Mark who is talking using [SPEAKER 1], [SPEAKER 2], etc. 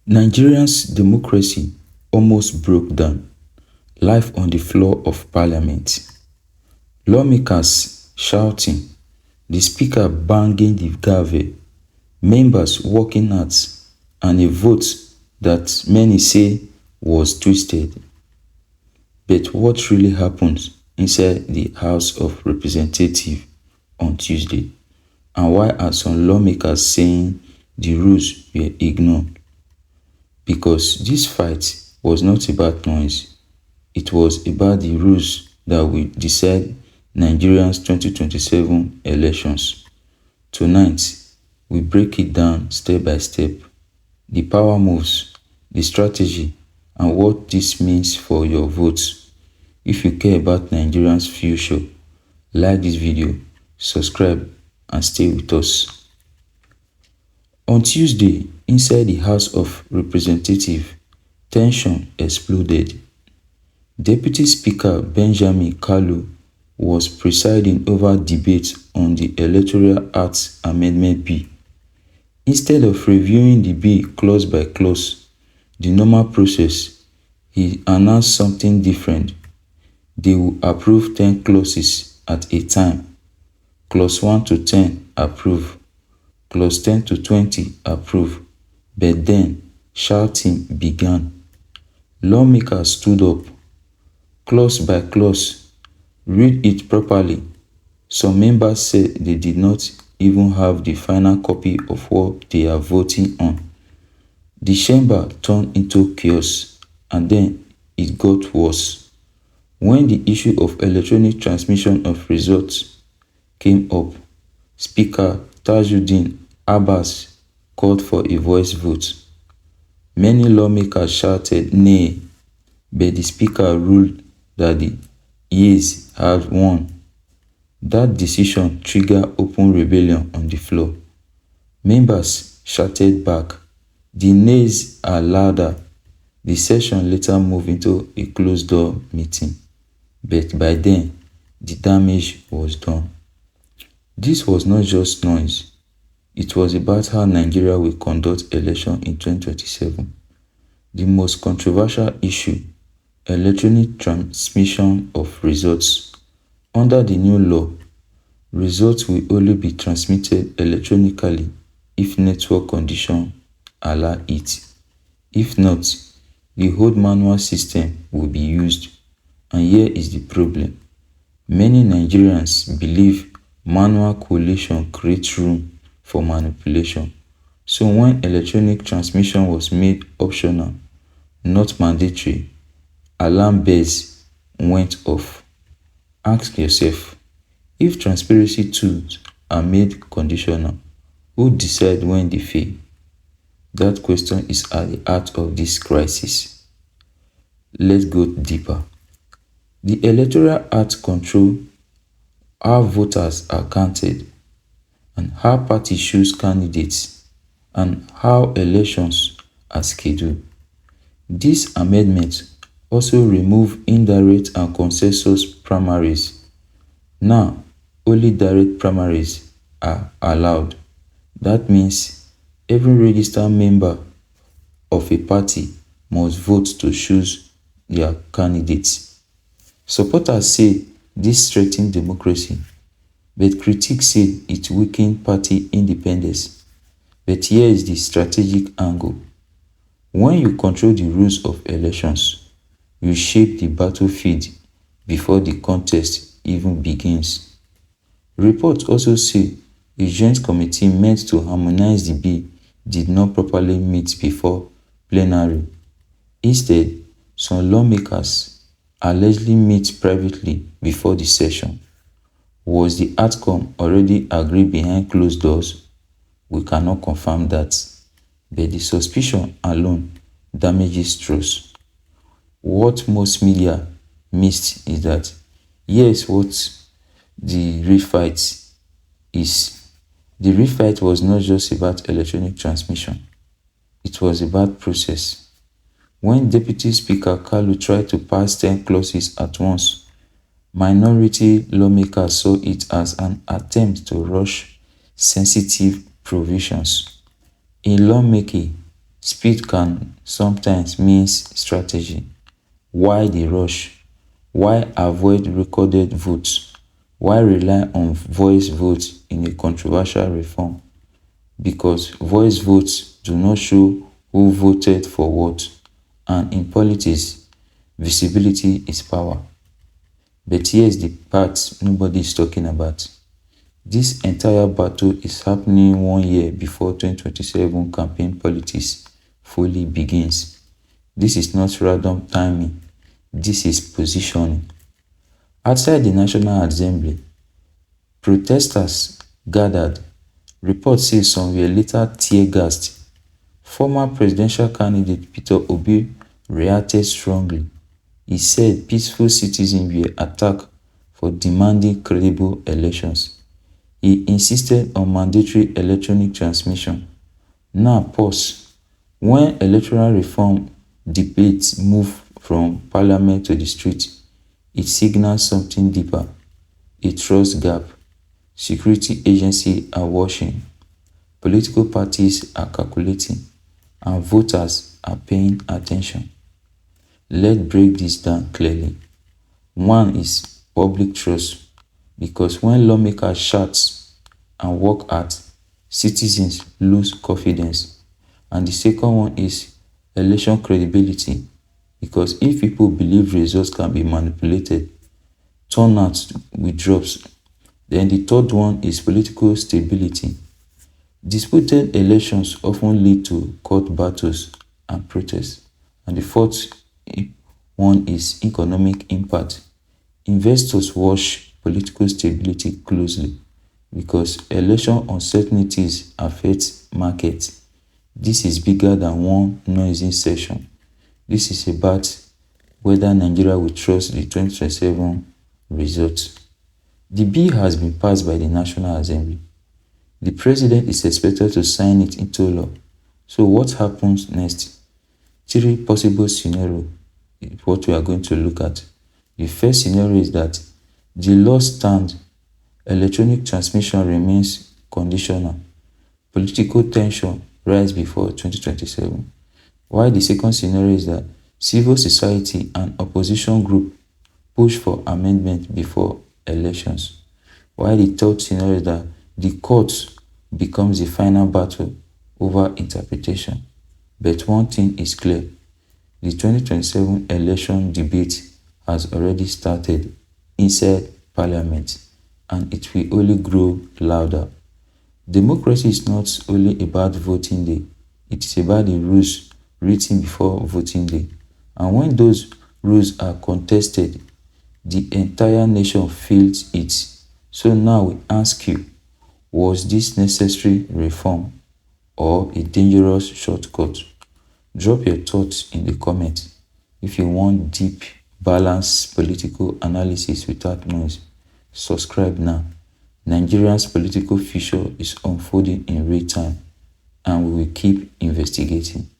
[SPEAKER 1] Nigeria's democracy almost broke down. Life on the floor of parliament. Lawmakers shouting, the speaker banging the gavel, members walking out, and a vote that many say was twisted. But what really happened inside the House of Representatives on Tuesday? And why are some lawmakers saying the rules were ignored? Because this fight was not about noise, it was about the rules that will decide Nigeria's 2027 elections. Tonight, we break it down step by step, the power moves, the strategy, and what this means for your votes. If you care about Nigeria's future, like this video, subscribe, and stay with us. On Tuesday, inside the House of Representatives, tension exploded. Deputy Speaker Benjamin Kalu was presiding over debate on the Electoral Act Amendment Bill. Instead of reviewing the bill clause by clause, the normal process, he announced something different. They will approve 10 clauses at a time. Clause 1 to 10 approve. Clause 10 to 20 approve. But then shouting began. Lawmakers stood up. Clause by clause, read it properly. Some members said they did not even have the final copy of what they are voting on. The chamber turned into chaos, and then it got worse. When the issue of electronic transmission of results came up, Speaker Tajuddin Abbas called for a voice vote. Many lawmakers shouted nay, but the speaker ruled that the yeas had won. That decision triggered open rebellion on the floor. Members shouted back, the nays are louder. The session later moved into a closed-door meeting, but by then, the damage was done. This was not just noise. It was about how Nigeria will conduct elections in 2027. The most controversial issue, electronic transmission of results. Under the new law, results will only be transmitted electronically if network conditions allow it. If not, the old manual system will be used. And here is the problem. Many Nigerians believe manual collation creates room for manipulation. So when electronic transmission was made optional, not mandatory, alarm bells went off. Ask yourself, if transparency tools are made conditional, who decides when they fail? That question is at the heart of this crisis. Let's go deeper. The Electoral Act controls how voters are counted, and how parties choose candidates, and how elections are scheduled. This amendment also removes indirect and consensus primaries. Now, only direct primaries are allowed. That means every registered member of a party must vote to choose their candidates. Supporters say this strengthens democracy, but critics say it weakens party independence. But here is the strategic angle. When you control the rules of elections, you shape the battlefield before the contest even begins. Reports also say a joint committee meant to harmonize the bill did not properly meet before plenary. Instead, some lawmakers allegedly meet privately before the session. Was the outcome already agreed behind closed doors? We cannot confirm that, but the suspicion alone damages trust. What most media missed is that here's what the real fight is. The real fight was not just about electronic transmission, it was about process. When Deputy Speaker Kalu tried to pass 10 clauses at once, minority lawmakers saw it as an attempt to rush sensitive provisions. In lawmaking, Speed can sometimes mean strategy. Why the rush? Why avoid recorded votes? Why rely on voice votes in a controversial reform? Because voice votes do not show who voted for what, and in politics, visibility is power. But here's the part nobody is talking about. This entire battle is happening 1 year before 2027 campaign politics fully begins. This is not random timing, this is positioning. Outside the National Assembly, protesters gathered. Reports say some were later tear-gassed. Former presidential candidate Peter Obi reacted strongly. He said peaceful citizens were attacked for demanding credible elections. He insisted on mandatory electronic transmission. Now pause. When electoral reform debates move from parliament to the street, it signals something deeper, a trust gap. Security agencies are watching, political parties are calculating, and voters are paying attention. Let's break this down clearly. One is public trust, because when lawmakers shout and work hard, citizens lose confidence. And the second one is election credibility, because if people believe results can be manipulated, turnout withdraws. Then the third one is political stability. Disputed elections often lead to court battles and protests. And the fourth one is economic impact. Investors watch political stability closely because election uncertainties affect markets. This is bigger than one noisy session. This is about whether Nigeria will trust the 2027 results. The bill has been passed by the National Assembly. The president is expected to sign it into law. So what happens next? Three possible scenarios is what we are going to look at. The first scenario is that the law stands, electronic transmission remains conditional, political tension rise before 2027. While the second scenario is that civil society and opposition group push for amendment before elections. While the third scenario is that the court becomes the final battle over interpretation. But one thing is clear, the 2027 election debate has already started inside parliament, and it will only grow louder. Democracy is not only about voting day, it is about the rules written before voting day. And when those rules are contested, the entire nation feels it. So now we ask you, was this necessary reform or a dangerous shortcut? Drop your thoughts in the comments. If you want deep, balanced political analysis without noise, subscribe now. Nigeria's political future is unfolding in real time, and we will keep investigating.